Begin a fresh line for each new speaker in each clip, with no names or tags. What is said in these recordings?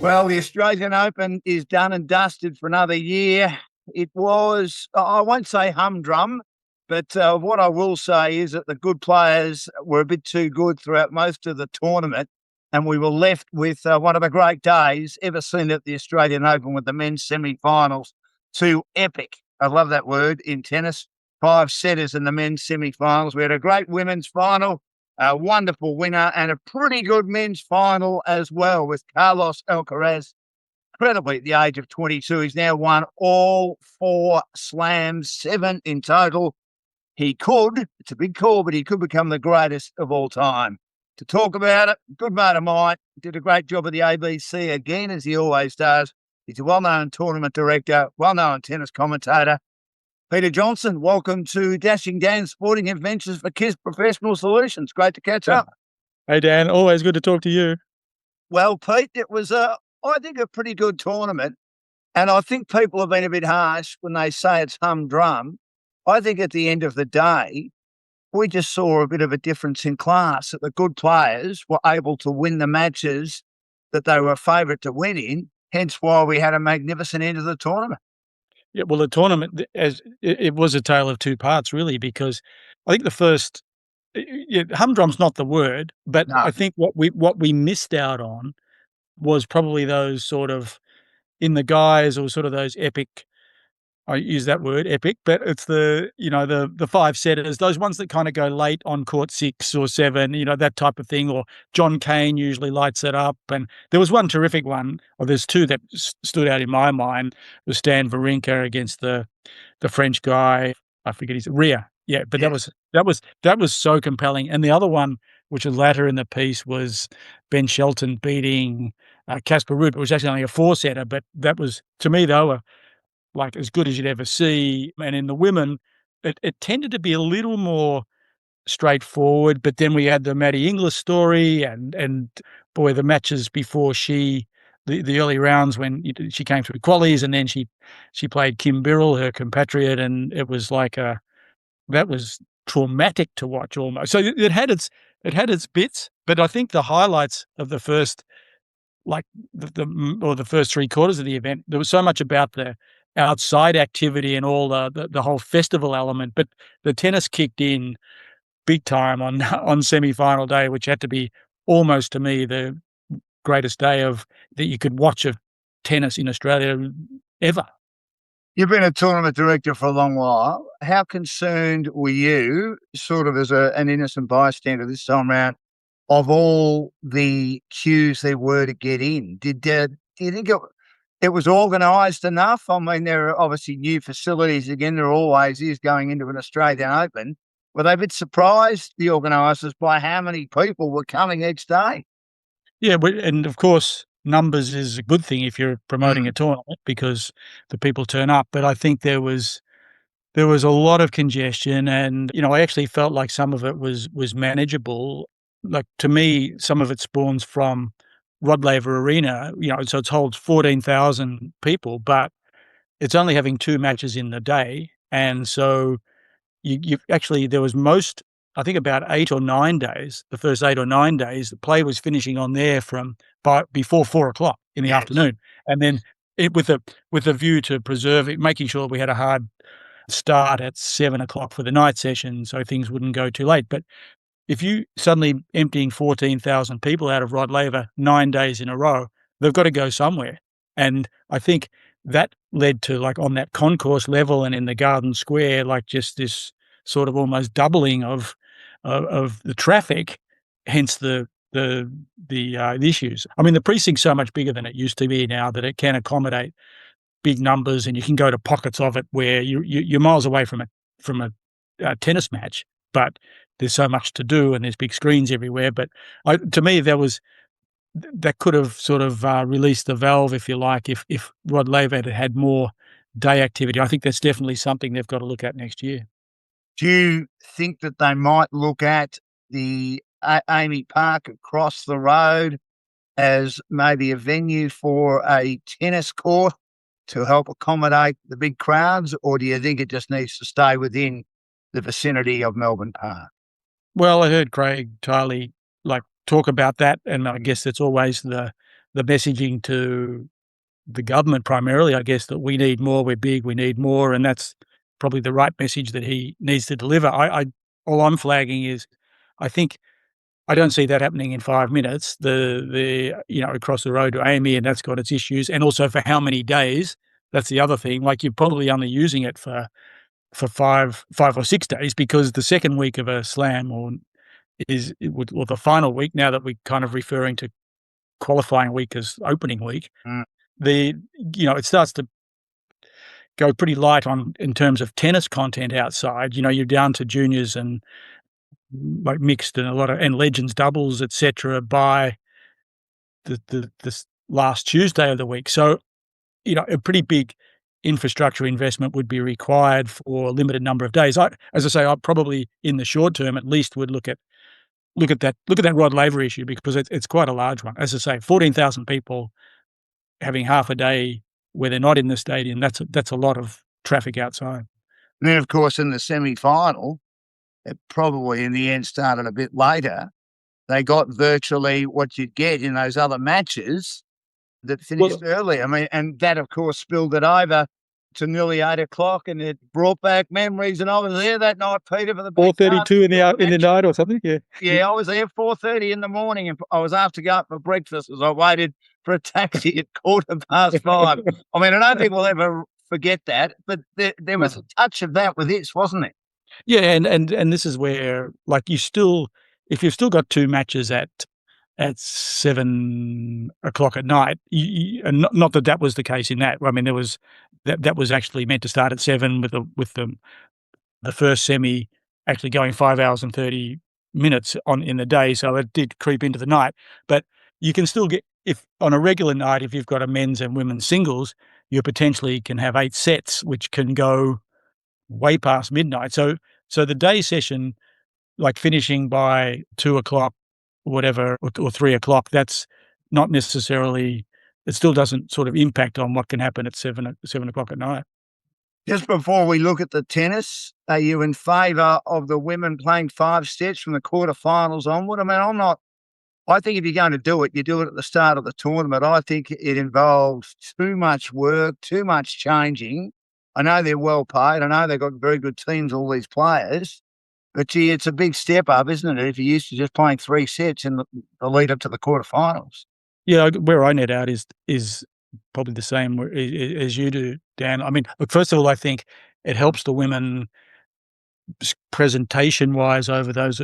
Well, the Australian Open is done and dusted for another year. It was, I won't say humdrum, but what I will say is that the good players were a bit too good throughout most of the tournament, and we were left with one of the great days ever seen at the Australian Open with the men's semi-finals. Two epic, I love that word, in tennis, five setters in the men's semi-finals. We had a great women's final, a wonderful winner, and a pretty good men's final as well with Carlos Alcaraz. Incredibly, at the age of 22, he's now won all four slams, 7 in total. He could, it's a big call, but he could become the greatest of all time. To talk about it, good mate of mine, did a great job at the ABC again, as he always does. He's a well-known tournament director, well-known tennis commentator. Peter Johnston, welcome to Dashing Dan's Sporting Adventures for KISS Professional Solutions. Great to catch up.
Hey, Dan, always good to talk to you.
Well, Pete, it was, I think, a pretty good tournament. And I think people have been a bit harsh when they say it's humdrum. I think at the end of the day, we just saw a bit of a difference in class, that the good players were able to win the matches that they were favourite to win in, hence why we had a magnificent end of the tournament.
Yeah, well, the tournament, as it was a tale of two parts, really, because I think the first, humdrum's not the word, but
No.
I think what we missed out on was probably those sort of in the guys or sort of those epic. I use that word, epic, but it's the five setters, those ones that kind of go late on court 6 or 7, that type of thing. Or John Cain usually lights it up. And there was one terrific one, or there's two that stood out in my mind, was Stan Wawrinka against the French guy. I forget his Ria. Yeah, but that was so compelling. And the other one, which was later in the piece, was Ben Shelton beating Casper Ruud. It was actually only a 4-setter, but that was, to me, they were like as good as you'd ever see. And in the women, it tended to be a little more straightforward. But then we had the Maddie Inglis story, and boy, the matches before the early rounds when she came through qualies, and then she played Kim Birrell, her compatriot, and it was like that was traumatic to watch almost. So it had its bits, but I think the highlights of the first, like the first 3 quarters of the event, there was so much about the outside activity and all the whole festival element, but the tennis kicked in big time on semi-final day, which had to be almost, to me, the greatest day that you could watch of tennis in Australia ever.
You've been a tournament director for a long while. How concerned were you, sort of as an innocent bystander this time around, of all the queues there were to get in? Do you think it was organised enough? I mean, there are obviously new facilities again. There always is going into an Australian Open. Were they a bit surprised, the organisers, by how many people were coming each day?
Yeah, and of course, numbers is a good thing if you're promoting a tournament because the people turn up. But I think there was a lot of congestion, and I actually felt like some of it was manageable. Like, to me, some of it spawns from Rod Laver Arena, so it holds 14,000 people, but it's only having 2 matches in the day. And so you actually, there was I think about 8 or 9 days, the first 8 or 9 days, the play was finishing on there before 4:00 in the afternoon. And then with a view to preserve it, making sure we had a hard start at 7:00 for the night session so things wouldn't go too late. But if you suddenly emptying 14,000 people out of Rod Laver 9 days in a row, they've got to go somewhere. And I think that led to, like, on that concourse level and in the Garden Square, like, just this sort of almost doubling of the traffic, hence the issues. I mean, the precinct's so much bigger than it used to be now that it can accommodate big numbers, and you can go to pockets of it where you're miles away from a tennis match, but there's so much to do and there's big screens everywhere. But to me, that could have sort of released the valve, if you like, if Rod Laver had more day activity. I think that's definitely something they've got to look at next year.
Do you think that they might look at the Amy Park across the road as maybe a venue for a tennis court to help accommodate the big crowds, or do you think it just needs to stay within the vicinity of Melbourne Park?
Well, I heard Craig Tiley talk about that, and I guess it's always the the messaging to the government primarily, I guess, that we need more, we're big, we need more, and that's probably the right message that he needs to deliver. All I'm flagging is I think I don't see that happening in 5 minutes. Across the road to Amy, and that's got its issues, and also for how many days. That's the other thing. Like, you're probably only using it for 5 or 6 days, because the second week of a slam or the final week, now that we're kind of referring to qualifying week as opening week,
Mm.
it starts to go pretty light on in terms of tennis content outside. You're down to juniors and like mixed and a lot of and legends doubles, etc. by this last Tuesday of the week. So, a pretty big infrastructure investment would be required for a limited number of days. As I say, I probably in the short term at least would look at that Rod Laver issue, because it's quite a large one. As I say, 14,000 people having half a day where they're not in the stadium. That's a lot of traffic outside.
And then, of course, in the semi-final, it probably in the end started a bit later. They got virtually what you'd get in those other matches that finished early. I mean, and that, of course, spilled it over to nearly 8:00, and it brought back memories. And I was there that night, Peter, for the
4:32 in the night or something. Yeah,
yeah, I was there 4:30 in the morning, and I was after going for breakfast as I waited for a taxi at 5:15. I mean, I don't think we'll ever forget that, but there was a touch of that with this, wasn't it?
Yeah, and this is where, like, if you've still got 2 matches at 7:00 at night, and not that was the case in that. I mean, there was that was actually meant to start at 7 with the first semi actually going 5 hours and 30 minutes in the day, so it did creep into the night. But you can still get, if on a regular night, if you've got a men's and women's singles, you potentially can have 8 sets, which can go way past midnight. So the day session, like finishing by 2:00, whatever, or 3:00, that's not necessarily. It still doesn't sort of impact on what can happen at 7:00 at night.
Just before we look at the tennis, are you in favour of the women playing 5 sets from the quarterfinals onward? I mean, I'm not. I think if you're going to do it, you do it at the start of the tournament. I think it involves too much work, too much changing. I know they're well paid. I know they've got very good teams, all these players. But gee, it's a big step up, isn't it, if you're used to just playing 3 sets in the lead up to the quarterfinals?
Yeah, where I net out is probably the same as you do, Dan. I mean, look, first of all, I think it helps the women presentation-wise over those,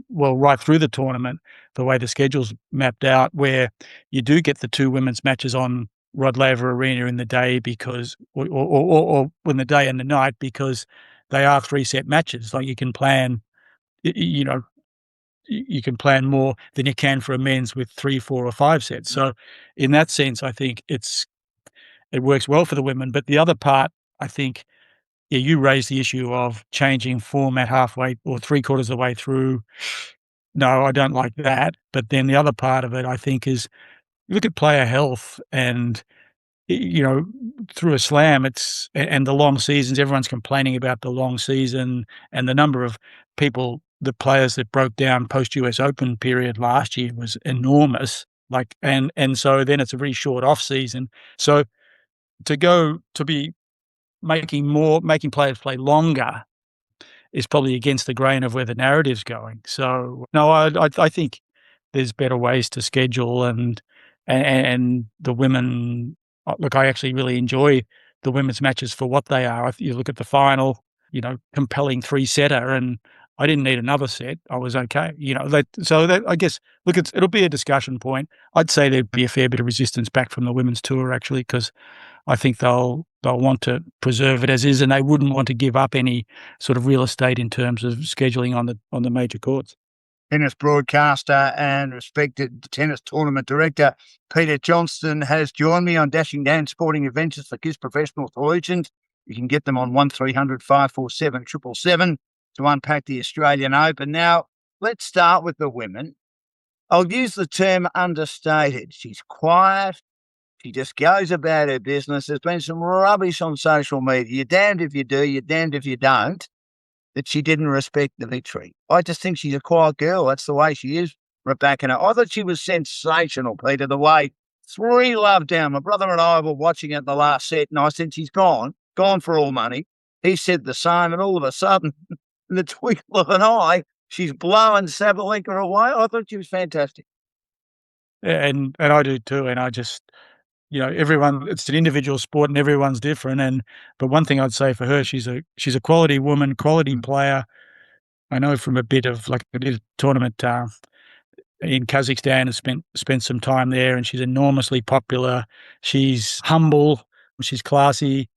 right through the tournament, the way the schedule's mapped out, where you do get the 2 women's matches on Rod Laver Arena in the day, because or in the day and the night, because they are 3-set matches. Like, you can plan, you can plan more than you can for a men's with 3, 4, or 5 sets. So in that sense, I think it works well for the women. But the other part, I think, yeah, you raised the issue of changing format halfway or 3/4 of the way through. No, I don't like that. But then the other part of it, I think, is look at player health, and through a slam, and the long seasons. Everyone's complaining about the long season and the number of the players that broke down post US Open period last year was enormous. Like, and so then it's a very short off season. So to be making players play longer is probably against the grain of where the narrative's going. So no, I think there's better ways to schedule, and the women. Look, I actually really enjoy the women's matches for what they are. You look at the final, compelling 3-setter, and I didn't need another set. I was okay. I guess, look, it'll be a discussion point. I'd say there'd be a fair bit of resistance back from the women's tour, actually, because I think they'll want to preserve it as is, and they wouldn't want to give up any sort of real estate in terms of scheduling on the major courts.
Tennis broadcaster and respected tennis tournament director Peter Johnston has joined me on Dashing Dan Sporting Adventures for KISS Professional Solutions. You can get them on 1300 547 777 to unpack the Australian Open. Now, let's start with the women. I'll use the term understated. She's quiet. She just goes about her business. There's been some rubbish on social media. You're damned if you do, you're damned if you don't, that she didn't respect the victory. I just think she's a quiet girl. That's the way she is, Rebecca. I thought she was sensational, Peter, the way 3-love down. My brother and I were watching it in the last set, and I said, she's gone for all money. He said the same, and all of a sudden, in the twinkle of an eye, she's blowing Sabalenka away. I thought she was fantastic.
And I do too, and I just everyone it's an individual sport and everyone's different, but one thing I'd say for her, she's a quality woman, quality player. I know from a bit of like, I did a tournament, in Kazakhstan and spent some time there, and she's enormously popular. She's humble, she's classy,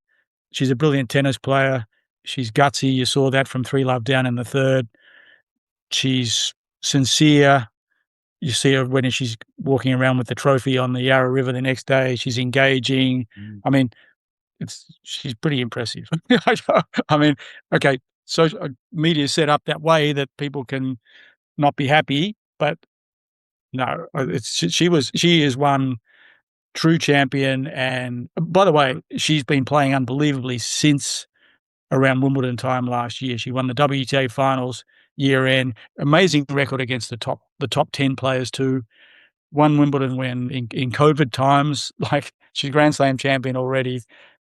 she's a brilliant tennis player, she's gutsy, you saw that from 3-love down in the third. She's sincere. You see her when she's walking around with the trophy on the Yarra River the next day, she's engaging. I mean, she's pretty impressive. I mean, okay, so media set up that way that people can not be happy, but no, she is one true champion, and by the way, she's been playing unbelievably since around Wimbledon time last year. She won the WTA finals year end, amazing record against the top 10 players too. Won Wimbledon when in COVID times, like she's Grand Slam champion already.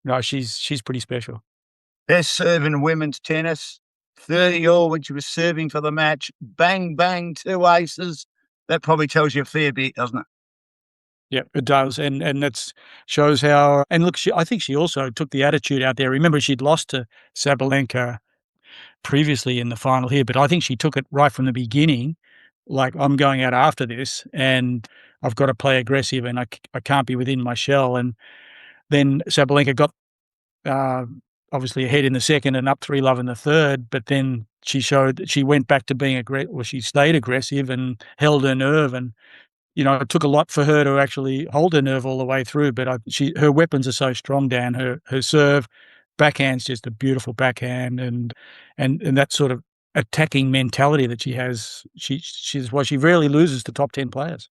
No, she's pretty special.
Best serve in women's tennis, 30-all when she was serving for the match. Bang, bang, 2 aces. That probably tells you a fair bit, doesn't it?
Yeah, it does, and that shows how. And look, I think she also took the attitude out there. Remember, she'd lost to Sabalenka previously in the final here, but I think she took it right from the beginning. Like, I'm going out after this, and I've got to play aggressive, and I can't be within my shell. And then Sabalenka got obviously ahead in the second and up 3-love in the third, but then she showed that she went back to being aggressive. Well, she stayed aggressive and held her nerve, and it took a lot for her to actually hold her nerve all the way through. But her weapons are so strong, Dan. Her serve, backhand's just a beautiful backhand, and that sort of attacking mentality that she has. She's why she rarely loses to top 10 players.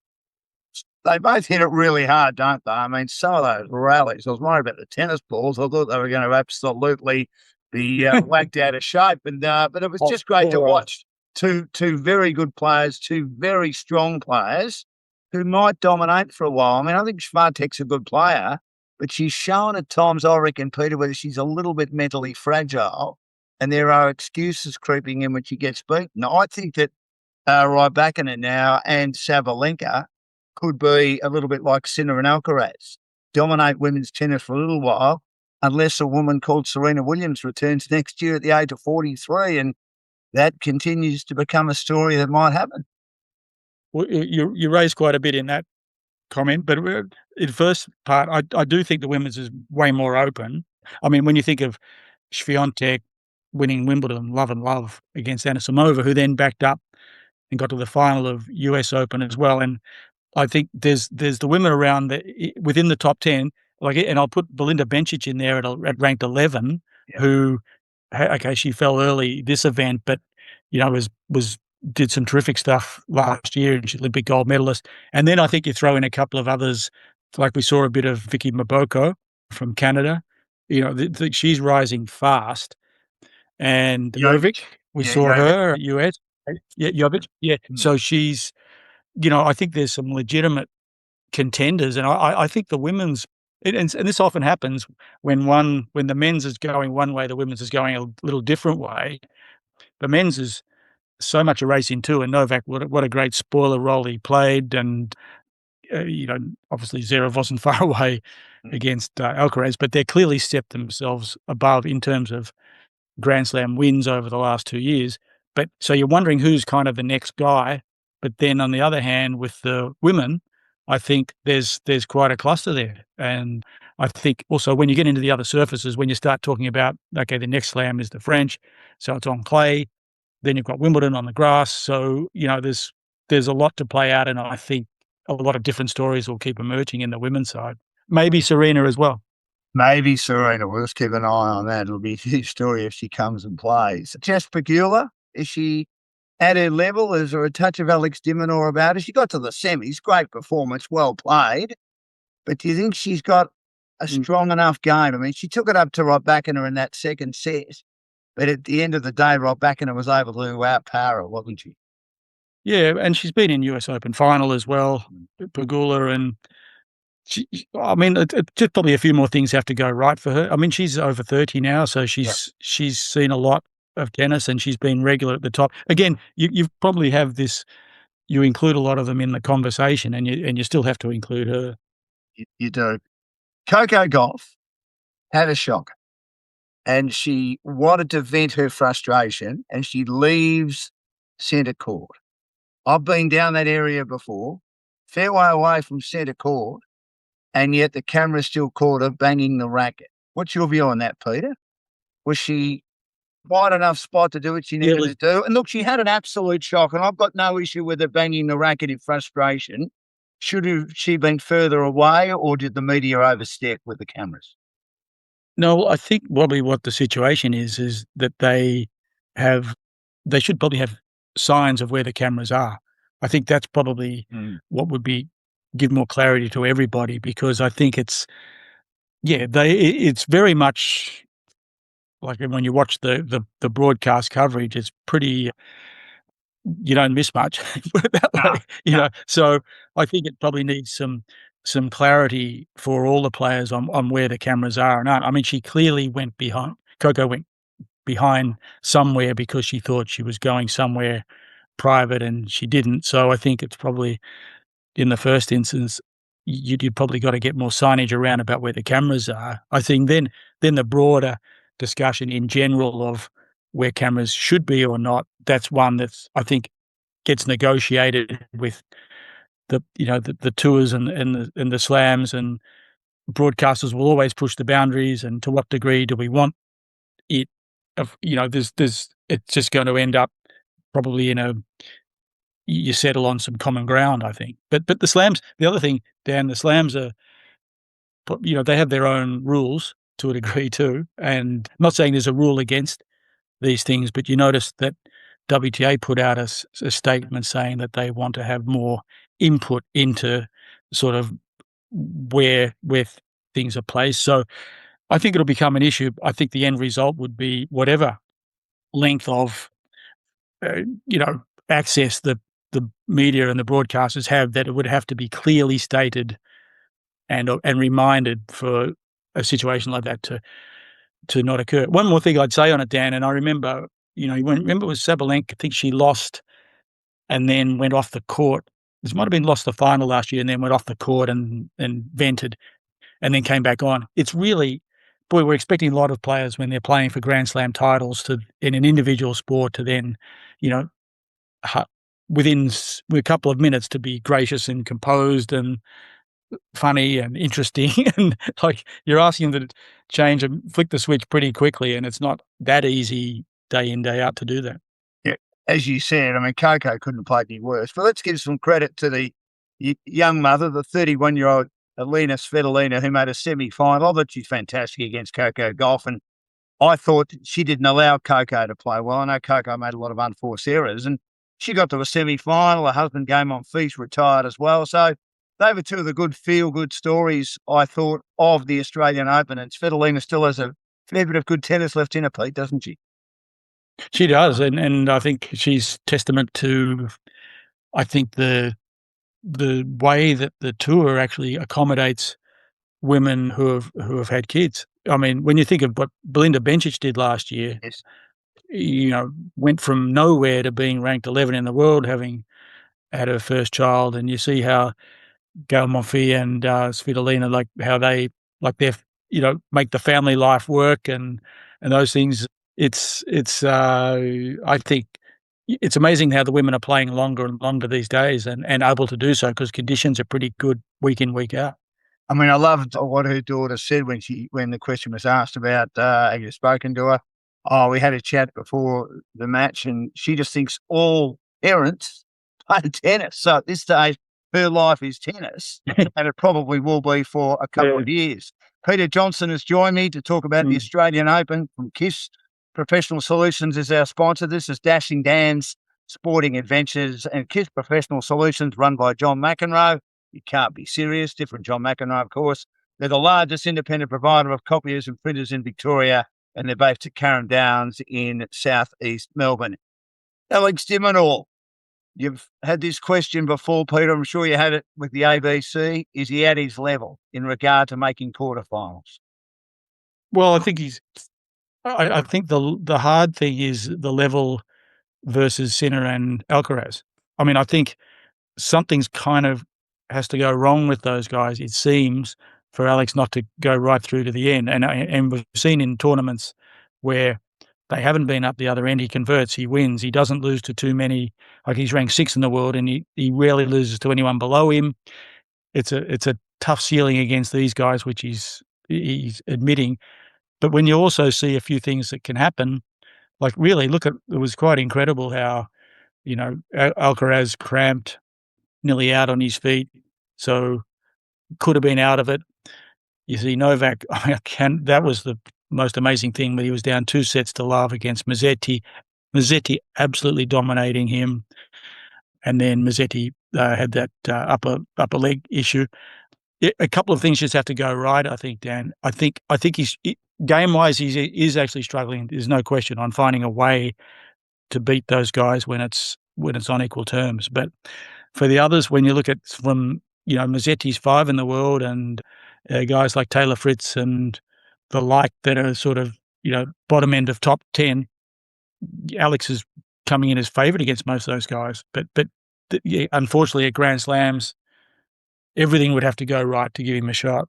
They both hit it really hard, don't they? I mean, some of those rallies, I was worried about the tennis balls. I thought they were going to absolutely be whacked out of shape. But it was just great to watch two very good players, two very strong players who might dominate for a while. I mean, I think Swiatek's a good player, but she's shown at times, I reckon, Peter, whether she's a little bit mentally fragile, and there are excuses creeping in when she gets beaten. I think that Rybakina now and Sabalenka could be a little bit like Sinner and Alcaraz, dominate women's tennis for a little while, unless a woman called Serena Williams returns next year at the age of 43, and that continues to become a story that might happen.
Well, you raised quite a bit in that comment, but in the first part, I do think the women's is way more open. I mean, when you think of Swiatek winning Wimbledon, love against Anisimova, who then backed up and got to the final of US Open as well, and I think there's the women around within the top 10, like, and I'll put Belinda Bencic in there at ranked 11, who, okay, she fell early this event, but did some terrific stuff last year, and she's Olympic gold medalist. And then I think you throw in a couple of others, like we saw a bit of Vicky Mboko from Canada. She's rising fast, and Jovic, we saw her US, Jovic, So she's. I think there's some legitimate contenders, and I think the women's, and this often happens when the men's is going one way, the women's is going a little different way. The men's is so much a race in two, and Novak, what a great spoiler role he played, and obviously Zverev wasn't far away against Alcaraz, but they're clearly stepped themselves above in terms of Grand Slam wins over the last 2 years. But so you're wondering who's kind of the next guy. But then on the other hand, with the women, I think there's quite a cluster there. And I think also when you get into the other surfaces, when you start talking about, okay, the next slam is the French, so it's on clay, then you've got Wimbledon on the grass. So, there's a lot to play out, and I think a lot of different stories will keep emerging in the women's side. Maybe Serena as well.
Maybe Serena. We'll just keep an eye on that. It'll be a huge story if she comes and plays. Jess Pegula, is she at her level? Is there a touch of Alex de Minaur about her? She got to the semis, great performance, well played. But do you think she's got a strong enough game? I mean, she took it up to Rybakina in that second set, but at the end of the day, Rybakina was able to outpower her, wasn't she?
Yeah, and she's been in US Open final as well, Pegula, and I mean, just probably a few more things have to go right for her. I mean, she's over 30 now, so
Yeah.
she's seen a lot of tennis and she's been regular at the top. Again, you probably have this. You include a lot of them in the conversation, and you still have to include her.
You do. Coco Golf had a shock, and she wanted to vent her frustration, and she leaves centre court. I've been down that area before, fairway away from centre court, and yet the camera still caught her banging the racket. What's your view on that, Peter? Was she quite enough spot to do what she
Yeah,
needed to do? And look, she had an absolute shock, and I've got no issue with her banging the racket in frustration. Should have she been further away, or did the media overstep with the cameras?
no, I think probably what the situation is that they should probably have signs of where the cameras are. I think that's probably
Mm.
what would give more clarity to everybody because I think it's very much like when you watch the broadcast coverage, it's pretty you don't miss much, put it that
No,
way, you
no.
know? So, I think it probably needs some clarity for all the players on where the cameras are and aren't. I mean, she clearly went behind Coco went behind somewhere because she thought she was going somewhere private and she didn't, so I think it's probably in the first instance, you'd probably gotta get more signage around about where the cameras are. I think then the broader discussion in general of where cameras should be or not, that's one that's I think gets negotiated with the tours and the slams, and broadcasters will always push the boundaries, and to what degree do we want it there's it's just gonna end up probably in a you settle on some common ground, I think. But the slams the other thing, Dan, the slams are they have their own rules to a degree too, and I'm not saying there's a rule against these things, but you notice that WTA put out a statement saying that they want to have more input into sort of where things are placed. So I think it'll become an issue. I think the end result would be whatever length of uh, you know access the media and the broadcasters have, that it would have to be clearly stated and reminded for a situation like that to not occur. One more thing I'd say on it, Dan, and I remember, remember it was Sabalenka, I think she lost and then went off the court. This might have been lost the final last year and then went off the court and vented and then came back on. It's really boy, we're expecting a lot of players when they're playing for Grand Slam titles to in an individual sport to then, you know, hu within a couple of minutes to be gracious and composed and funny and interesting, and, like, you're asking them to change and flick the switch pretty quickly, and it's not that easy day in, day out to do that.
Yeah, as you said, I mean, Coco couldn't have played any worse. But let's give some credit to the young mother, the 31-year-old Alina Svitolina, who made a semi-final. I thought she's fantastic against Coco Golf, and I thought she didn't allow Coco to play well. I know Coco made a lot of unforced errors, and she got to a semi-final. Her husband came on feast, retired as well. So they were two of the good feel-good stories, I thought, of the Australian Open. And Svitolina still has a fair bit of good tennis left in her, Pete, doesn't she?
She does, and I think she's testament to, I think, the way that the tour actually accommodates women who have had kids. I mean, when you think of what Belinda Bencic did last year,
Yes.
went from nowhere to being ranked 11 in the world, having had her first child, and you see how Gael Monfils and, Svitolina, like, how they like, they make the family life work and those things. I think it's amazing how the women are playing longer and longer these days and able to do so because conditions are pretty good week in, week out.
I mean, I loved what her daughter said when the question was asked about, have you spoken to her? Oh, we had a chat before the match, and she just thinks all parents play tennis. So at this stage, her life is tennis, and it probably will be for a couple
Yeah.
of years. Peter Johnston has joined me to talk about the
Mm.
Australian Open from KISS. Professional Solutions is our sponsor. This is Dashing Dan's Sporting Adventures, and KISS Professional Solutions, run by John McEnroe. You can't be serious. Different John McEnroe, of course. They're the largest independent provider of copiers and printers in Victoria, and they're based at Carrum Downs in southeast Melbourne. Alex Dimonor, You've had this question before, Peter. I'm sure you had it with the ABC. Is he at his level in regard to making quarterfinals?
Well, I think he's. I think the hard thing is the level versus Sinner and Alcaraz. I mean, I think something's kind of has to go wrong with those guys, it seems, for Alex not to go right through to the end. And we've seen in tournaments where they haven't been up the other end, he converts, he wins, he doesn't lose to too many. Like, he's ranked 6th in the world, and he rarely loses to anyone below him. It's a tough ceiling against these guys, which he's admitting. But when you also see a few things that can happen, like, really, look at it was quite incredible how, Alcaraz cramped, nearly out on his feet, so could have been out of it. You see Novak, that was the most amazing thing, when he was down 2 sets to love against Mazzetti. Mazzetti absolutely dominating him, and then Mazzetti had that upper leg issue. A couple of things just have to go right, I think, Dan. I think he's game-wise, he is actually struggling. There's no question on finding a way to beat those guys when it's on equal terms. But for the others, when you look at from, Mazzetti's 5 in the world, and guys like Taylor Fritz and the like that are sort of, bottom end of top 10, Alex is coming in as favourite against most of those guys. But yeah, unfortunately, at Grand Slams, everything would have to go right to give him a shot.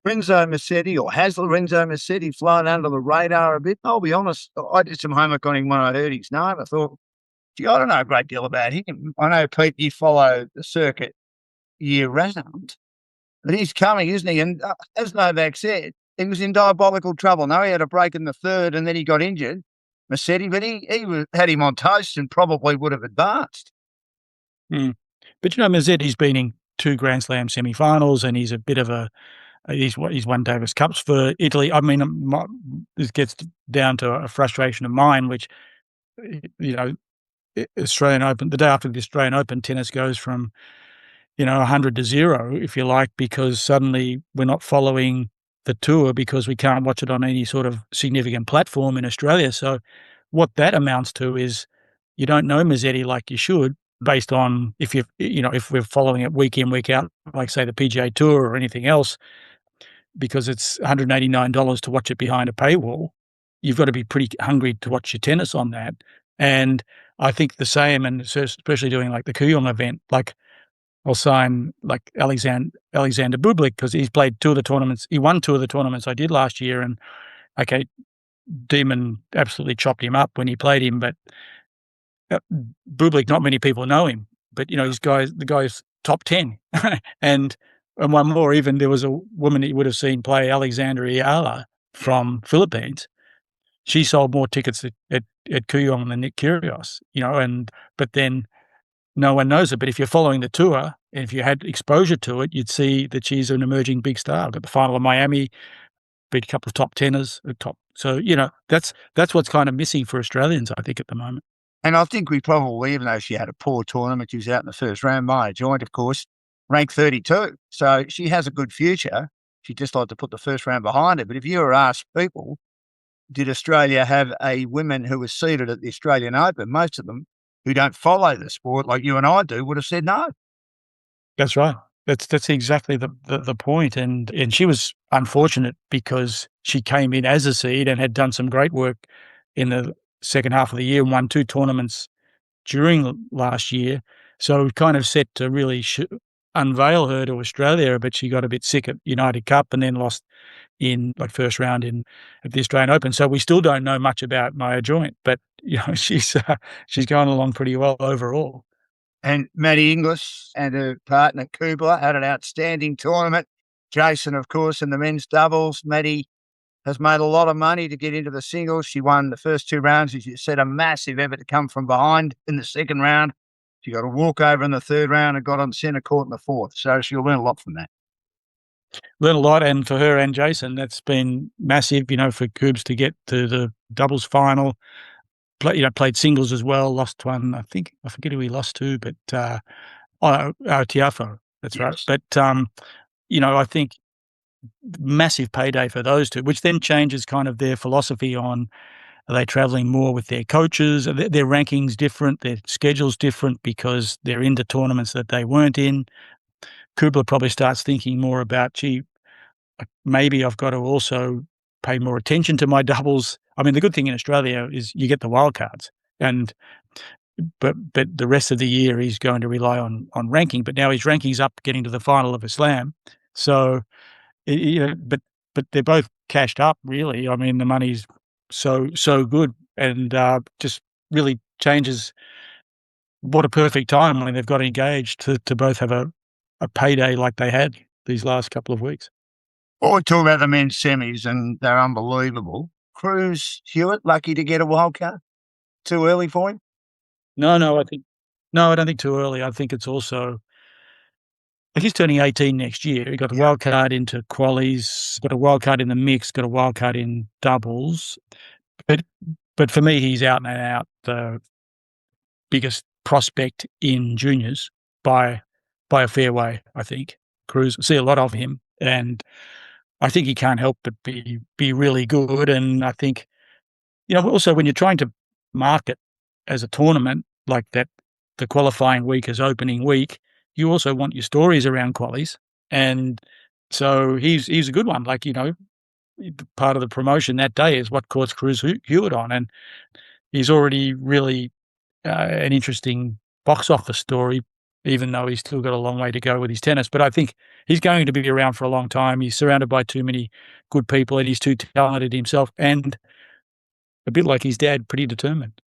Lorenzo Musetti, or has Lorenzo Musetti flown under the radar a bit? I'll be honest, I did some homework on him when I heard his name. I thought, gee, I don't know a great deal about him. I know, Pete, you follow the circuit year round, but he's coming, isn't he? And as Novak said, he was in diabolical trouble. No, he had a break in the third, and then he got injured, Musetti, but he had him on toast and probably would have advanced.
Mm. But, Mazzetti's been in 2 Grand Slam semi-finals, and he's a bit of a he's won Davis Cups for Italy. I mean, this gets down to a frustration of mine, which, Australian Open, the day after the Australian Open, tennis goes from, 100 to 0, if you like, because suddenly we're not following the tour because we can't watch it on any sort of significant platform in Australia. So what that amounts to is you don't know Mazzetti like you should, based on if we're following it week in, week out, like, say, the PGA Tour or anything else, because it's $189 to watch it behind a paywall. You've got to be pretty hungry to watch your tennis on that. And I think the same, and especially doing like the Kooyong event, like, I'll sign like Alexander Bublik, because he's played 2 of the tournaments. He won 2 of the tournaments I did last year, and okay, Demon absolutely chopped him up when he played him, but Bublik, not many people know him, but the guy's top 10. and one more, even there was a woman that you would have seen play, Alexandra Ayala from Philippines. She sold more tickets at Kooyong than Nick Kyrgios, but then no one knows it. But if you're following the tour, and if you had exposure to it, you'd see that she's an emerging big star. Got the final of Miami, beat a couple of top teners, So, that's what's kind of missing for Australians, I think, at the moment.
And I think we probably, even though she had a poor tournament, she was out in the first round by a joint, of course, ranked 32. So she has a good future. She'd just like to put the first round behind her. But if you were asked people, did Australia have a women who was seeded at the Australian Open, most of them who don't follow the sport like you and I do would have said no.
That's right. That's exactly the point. And she was unfortunate because she came in as a seed and had done some great work in the second half of the year and won 2 tournaments during last year. So kind of set to really unveil her to Australia, but she got a bit sick at United Cup and then lost in first round at the Australian Open. So we still don't know much about Maya Joint, but she's going along pretty well overall.
And Maddie Inglis and her partner Kubler had an outstanding tournament. Jason, of course, in the men's doubles. Maddie has made a lot of money to get into the singles. She won the first 2 rounds, as you said, a massive effort to come from behind in the second round. She got a walkover in the third round and got on centre court in the fourth. So she'll learn a lot from that.
Learn a lot, and for her and Jason, that's been massive, for Coobs to get to the doubles final. Played singles as well, lost one. I forget who he lost to, but Tiafo. That's right. But I think massive payday for those two, which then changes kind of their philosophy on Are they traveling more with their coaches? Are their rankings different? Their schedule's different because they're into tournaments that they weren't in. Kubler probably starts thinking more about, gee, maybe I've got to also pay more attention to my doubles. I mean, the good thing in Australia is you get the wildcards, and but the rest of the year he's going to rely on ranking. But now his ranking's up, getting to the final of a slam. So, but they're both cashed up, really. I mean, the money's so good, and just really changes. What a perfect time when they've got engaged to both have a payday like they had these last couple of weeks.
Well, we talk about the men's semis, and they're unbelievable. Cruz, Hewitt, lucky to get a wild card. Too early for him?
No, I don't think too early. I think it's also he's turning 18 next year. He got the wild card into qualies, got a wild card in the mix, got a wild card in doubles. But for me, he's out and out the biggest prospect in juniors by a fair way, I think. Cruz, see a lot of him, and I think he can't help but be really good. And I think, also when you're trying to market as a tournament like that, the qualifying week is opening week, you also want your stories around qualies. And so he's a good one. Like, part of the promotion that day is what caught Cruz Hewitt on. And he's already really an interesting box office story, even though he's still got a long way to go with his tennis. But I think he's going to be around for a long time. He's surrounded by too many good people, and he's too talented himself, and a bit like his dad, pretty determined.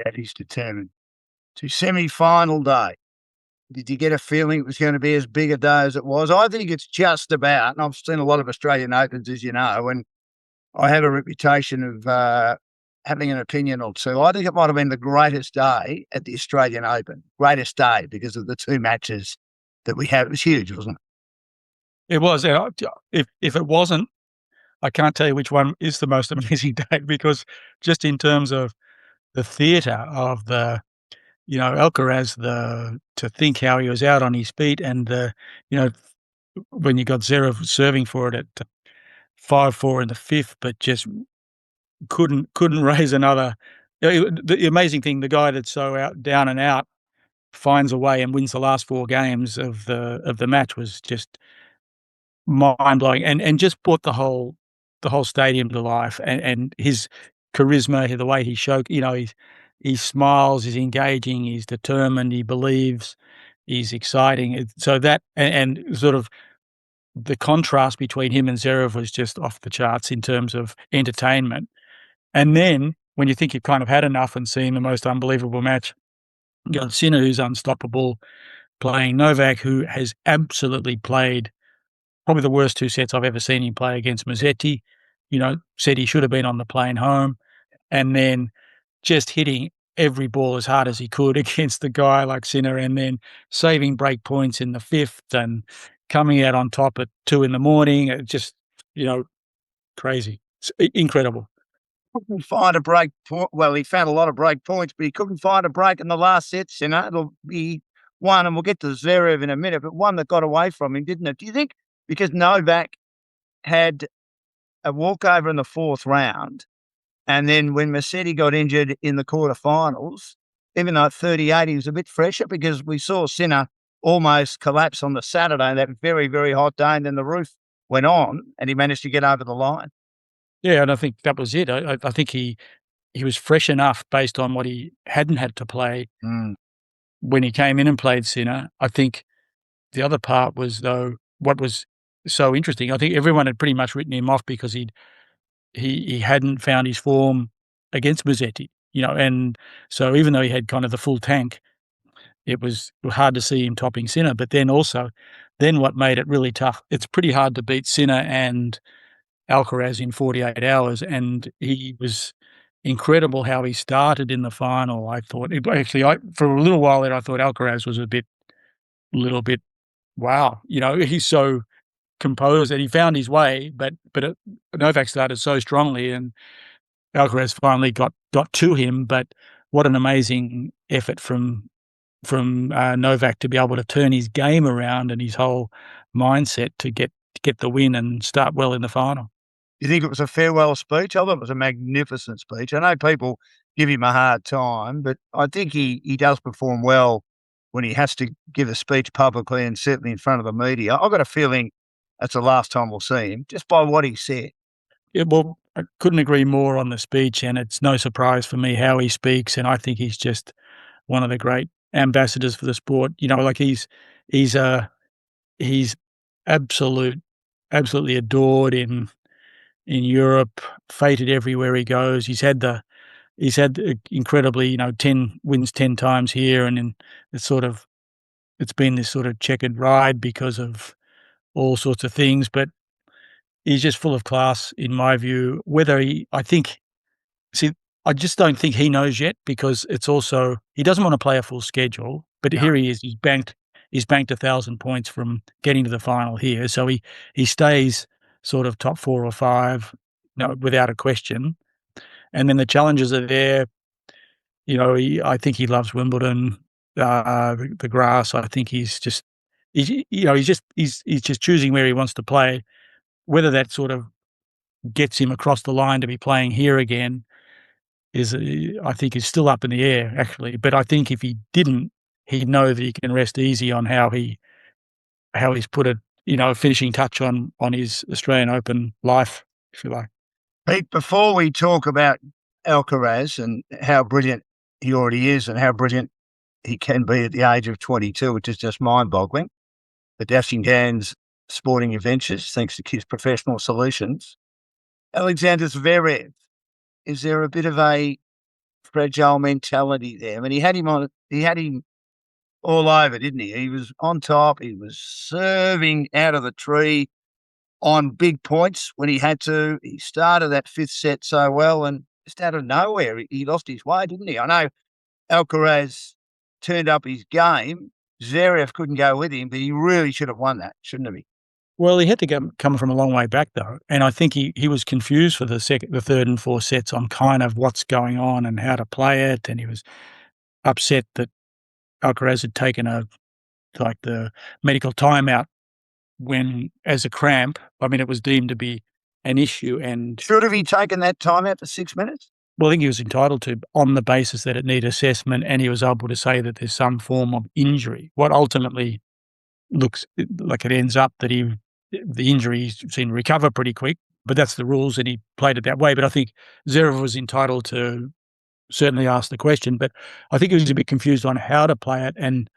That is determined. To semi-final day, did you get a feeling it was going to be as big a day as it was? I think it's just about, and I've seen a lot of Australian Opens, as you know, and I have a reputation of having an opinion or two. I think it might have been the greatest day at the Australian Open. Greatest day because of the two matches that we had. It was huge, wasn't it?
It was. If it wasn't, I can't tell you which one is the most amazing day, because just in terms of the theatre of the, Alcaraz, to think how he was out on his feet, and when you got Zverev serving for it at 5-4 in the fifth, but just couldn't raise another. The amazing thing, the guy that's so down and out finds a way and wins the last 4 games of the match, was just mind blowing, and just brought the whole stadium to life, and his charisma, the way he showed, he smiles, he's engaging, he's determined, he believes, he's exciting. So that and sort of the contrast between him and Zverev was just off the charts in terms of entertainment. And then when you think you've kind of had enough and seen the most unbelievable match, you got Sinner, who's unstoppable, playing Novak, who has absolutely played probably the worst 2 sets I've ever seen him play against Mazzetti. Said he should have been on the plane home, and then just hitting every ball as hard as he could against the guy like Sinner, and then saving break points in the fifth and coming out on top at 2 a.m. Just, crazy. It's incredible.
Couldn't find a break point. Well, he found a lot of break points, but he couldn't find a break in the last sets. It'll be one, and we'll get to Zverev in a minute, but one that got away from him, didn't it? Do you think because Novak had a walkover in the 4th round, and then when Massetti got injured in the quarterfinals, even though at 38 he was a bit fresher, because we saw Sinner almost collapse on the Saturday, that very, very hot day, and then the roof went on, and he managed to get over the line.
Yeah, and I think that was it. I think he was fresh enough based on what he hadn't had to play when he came in and played Sinner. I think the other part was, though, what was so interesting. I think everyone had pretty much written him off because he hadn't found his form against Mazzetti, and so even though he had kind of the full tank, it was hard to see him topping Sinner. But then what made it really tough, it's pretty hard to beat Sinner and Alcaraz in 48 hours, and he was incredible how he started in the final. I thought, for a little while there, I thought Alcaraz was a little bit, wow, he's so composed, and he found his way, but Novak started so strongly, and Alcaraz finally got to him. But what an amazing effort from Novak to be able to turn his game around and his whole mindset to get the win and start well in the final.
You think it was a farewell speech? I thought it was a magnificent speech. I know people give him a hard time, but I think he does perform well when he has to give a speech publicly and certainly in front of the media. I've got a feeling that's the last time we'll see him, just by what he said.
Yeah, well, I couldn't agree more on the speech, and it's no surprise for me how he speaks, and I think he's just one of the great ambassadors for the sport. You know, like he's absolutely adored in Europe, feted everywhere he goes. He's had incredibly, 10 wins 10 times here, and then it's been this sort of checkered ride because of all sorts of things, but he's just full of class in my view. See, I just don't think he knows yet because it's also he doesn't wanna play a full schedule, but
No.
here he is, he's banked 1,000 points from getting to the final here, so he stays sort of top 4 or 5, without a question, and then the challenges are there. I think he loves Wimbledon, the grass. I think he's just choosing where he wants to play. Whether that sort of gets him across the line to be playing here again I think is still up in the air actually. But I think if he didn't, he'd know that he can rest easy on how he's put a finishing touch on his Australian Open life, if you like.
Pete, before we talk about Alcaraz and how brilliant he already is and how brilliant he can be at the age of 22, which is just mind-boggling, the dashing Dan's sporting adventures, thanks to his professional solutions. Alexander Zverev, is there a bit of a fragile mentality there? I mean, he had him all over, didn't he? He was on top. He was serving out of the tree on big points when he had to. He started that fifth set so well, and just out of nowhere, he lost his way, didn't he? I know Alcaraz turned up his game. Zverev couldn't go with him, but he really should have won that, shouldn't he?
Well, he had to come from a long way back though, and I think he was confused for the third and fourth sets on kind of what's going on and how to play it, and he was upset that Alcaraz had taken the medical timeout when as a cramp. I mean, it was deemed to be an issue, and
Should have he taken that time out for 6 minutes?
well, I think he was entitled to on the basis that it needed assessment, and he was able to say that there's some form of injury. What ultimately looks like it ends up that the injury seemed to recover pretty quick, but that's the rules, and he played it that way. But I think Zverev was entitled to certainly ask the question, but I think he was a bit confused on how to play it. And,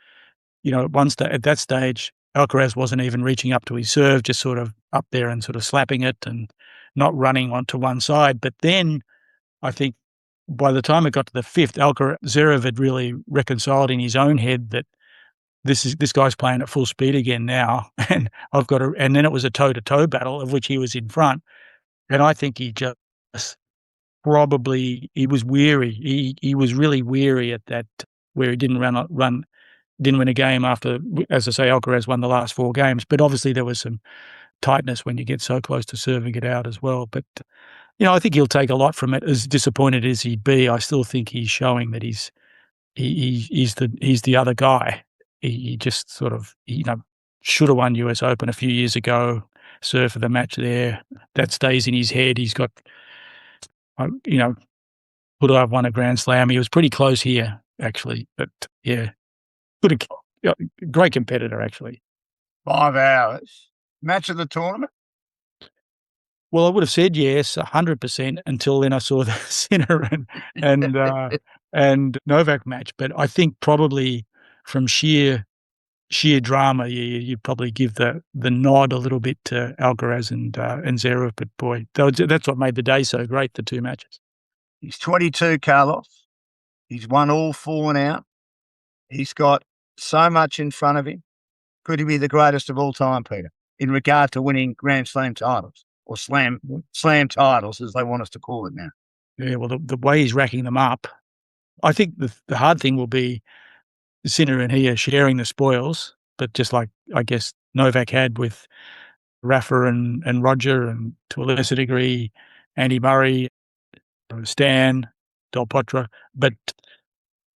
at that stage, Alcaraz wasn't even reaching up to his serve, just sort of up there and sort of slapping it and not running onto one side. But then I think by the time it got to the fifth, Zverev had really reconciled in his own head that this guy's playing at full speed again now, and and then it was a toe-to-toe battle of which he was in front, and I think he just probably he was weary. He was really weary at that where he didn't didn't win a game after, as I say, Alcaraz won the last 4 games, but obviously there was some tightness when you get so close to serving it out as well. But, I think he'll take a lot from it. As disappointed as he'd be, I still think he's showing that he's the other guy. He just sort of, should have won US Open a few years ago, served for the match there. That stays in his head. He's got, could have won a Grand Slam. He was pretty close here, actually. But, yeah, great competitor, actually.
5 hours. Match of the tournament?
Well, I would have said yes, 100% until then I saw the Sinner and Novak match. But I think probably from sheer drama, you'd probably give the nod a little bit to Alcaraz and Zverev. But boy, that's what made the day so great, the 2 matches.
He's 22, Carlos. He's won all 4 now. He's got so much in front of him. Could he be the greatest of all time, Peter, in regard to winning Grand Slam titles or slam titles, as they want us to call it now?
Yeah, well, the way he's racking them up, I think the hard thing will be Sinner and he are sharing the spoils, but just like, I guess, Novak had with Rafa and Roger, and to a lesser degree, Andy Murray, Stan, Del Potro. But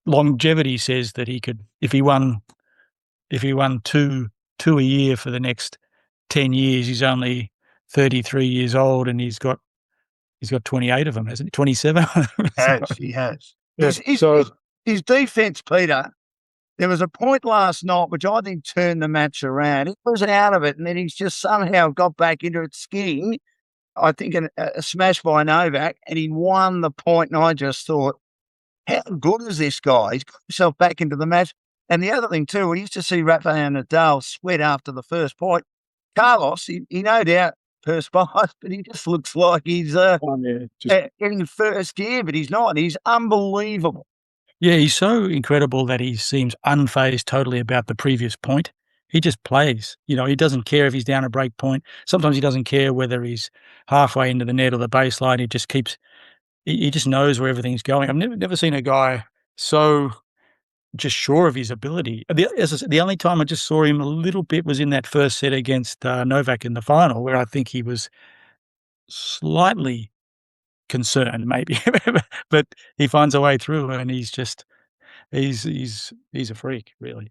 longevity says that he could, if he won two a year for the next 10 years, he's only 33 years old, and he's got 28 of them, hasn't he? 27? So,
He has.
yeah,
His defence, Peter, there was a point last night which I think turned the match around. He was out of it, and then he's just somehow got back into it skiing. I think a smash by Novak, and he won the point, and I just thought, how good is this guy? He's got himself back into the match. And the other thing too, we used to see Rafael Nadal sweat after the first point. Carlos, he no doubt perspires, but he just looks like he's getting first gear, but he's not. He's unbelievable.
yeah, he's so incredible that he seems unfazed totally about the previous point. He just plays. He doesn't care if he's down a break point. Sometimes he doesn't care whether he's halfway into the net or the baseline. He just keeps. He just knows where everything's going. I've never seen a guy so just sure of his ability. As I said, the only time I just saw him a little bit was in that first set against Novak in the final, where I think he was slightly concerned, maybe, but he finds a way through, and he's a freak, really.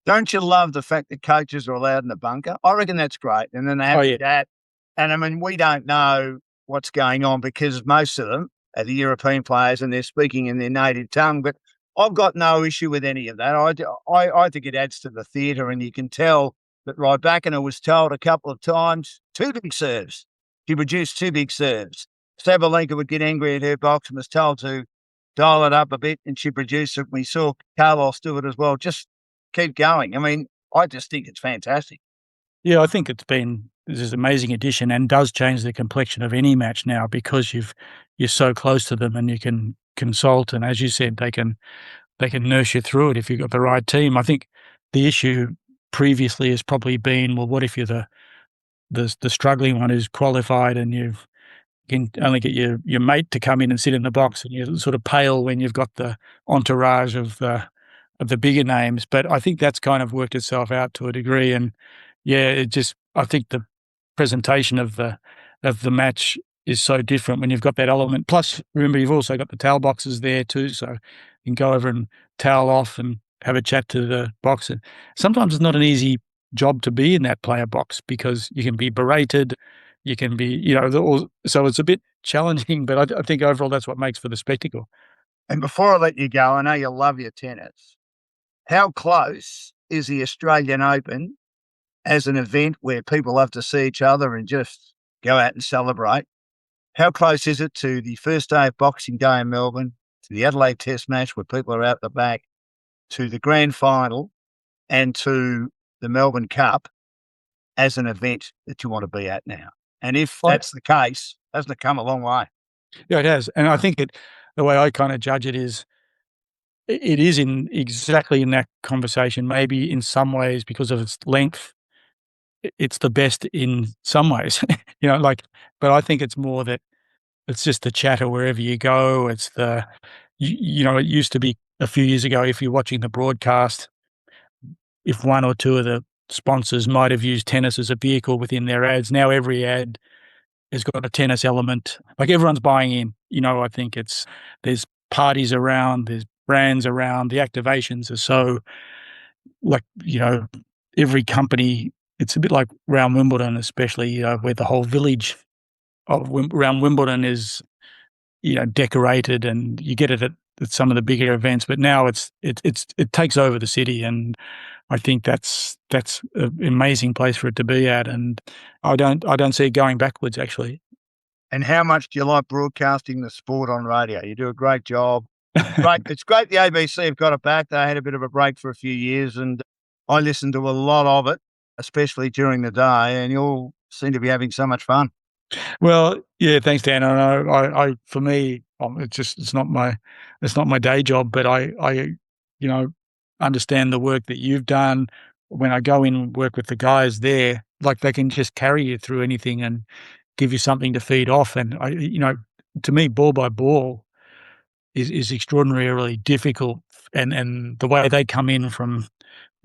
Don't you love the fact that coaches are allowed in the bunker? I reckon that's great. And then they have
Oh, yeah.
that. And I mean, we don't know what's going on because most of them are the European players and they're speaking in their native tongue. But I've got no issue with any of that. I think it adds to the theatre, and you can tell that Rybakina was told a couple of times, 2 big serves. She produced 2 big serves. Sabalenka would get angry at her box and was told to dial it up a bit, and she produced it. We saw Carlos do it as well. Just keep going. I mean, I just think it's fantastic.
Yeah, I think this is an amazing addition and does change the complexion of any match now because you're so close to them and you can consult, and as you said, they can nurse you through it if you've got the right team. I think the issue previously has probably been, well, what if you're the struggling one who's qualified and you can only get your mate to come in and sit in the box, and you're sort of pale when you've got the entourage of the bigger names. But I think that's kind of worked itself out to a degree, and yeah, I think the presentation of the match is so different when you've got that element. Plus, remember, you've also got the towel boxes there too, so you can go over and towel off and have a chat to the boxer. Sometimes it's not an easy job to be in that player box because you can be berated, you can be, so it's a bit challenging, but I think overall that's what makes for the spectacle.
And before I let you go, I know you love your tennis. How close is the Australian Open as an event where people love to see each other and just go out and celebrate? How close is it to the first day of Boxing Day in Melbourne, to the Adelaide Test match where people are out the back, to the grand final, and to the Melbourne Cup as an event that you want to be at now? And if that's the case, hasn't it come a long way?
Yeah, it has. And I think the way I kind of judge it is, it is exactly in that conversation, maybe in some ways because of its length, it's the best in some ways, but I think it's more that it's just the chatter wherever you go. It's it used to be a few years ago, if you're watching the broadcast, if one or two of the sponsors might have used tennis as a vehicle within their ads, now every ad has got a tennis element. Like everyone's buying in, I think there's parties around, there's brands around, the activations are so every company, it's a bit like around Wimbledon, especially, where the whole village around Wimbledon is, decorated, and you get it at some of the bigger events. But now it takes over the city, and I think that's an amazing place for it to be at, and I don't see it going backwards, actually.
And how much do you like broadcasting the sport on radio? You do a great job. Great. It's great the ABC have got it back. They had a bit of a break for a few years, and I listened to a lot of it, especially during the day, and you all seem to be having so much fun.
Well, yeah, thanks, Dan. I for me, it's not my day job, but I understand the work that you've done. When I go in and work with the guys there, like they can just carry you through anything and give you something to feed off. And to me, ball by ball is extraordinarily difficult. And the way they come in from,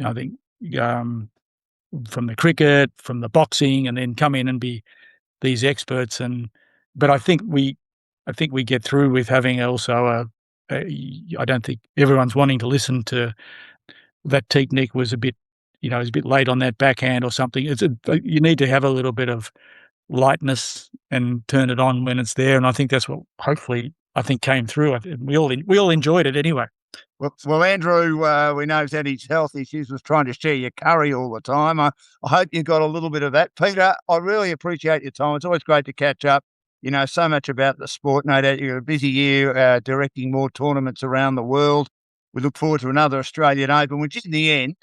I think, from the cricket, from the boxing, and then come in and be these experts. But I think we get through with having also I don't think everyone's wanting to listen to that technique was a bit, is a bit late on that backhand or something. You need to have a little bit of lightness and turn it on when it's there. And I think that's what hopefully came through. We all enjoyed it anyway.
Well, Andrew, we know he's had his health issues, was trying to share your curry all the time. I hope you got a little bit of that. Peter, I really appreciate your time. It's always great to catch up. You know so much about the sport. No doubt you're a busy year directing more tournaments around the world. We look forward to another Australian Open, which in the end,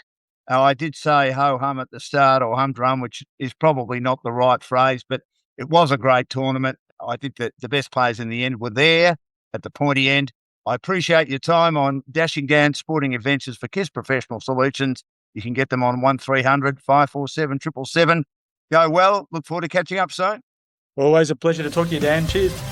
I did say ho-hum at the start, or humdrum, which is probably not the right phrase, but it was a great tournament. I think that the best players in the end were there at the pointy end. I appreciate your time on Dashing Dan Sporting Adventures for KISS Professional Solutions. You can get them on 1300 547 777. Go well. Look forward to catching up soon.
Always a pleasure to talk to you, Dan. Cheers.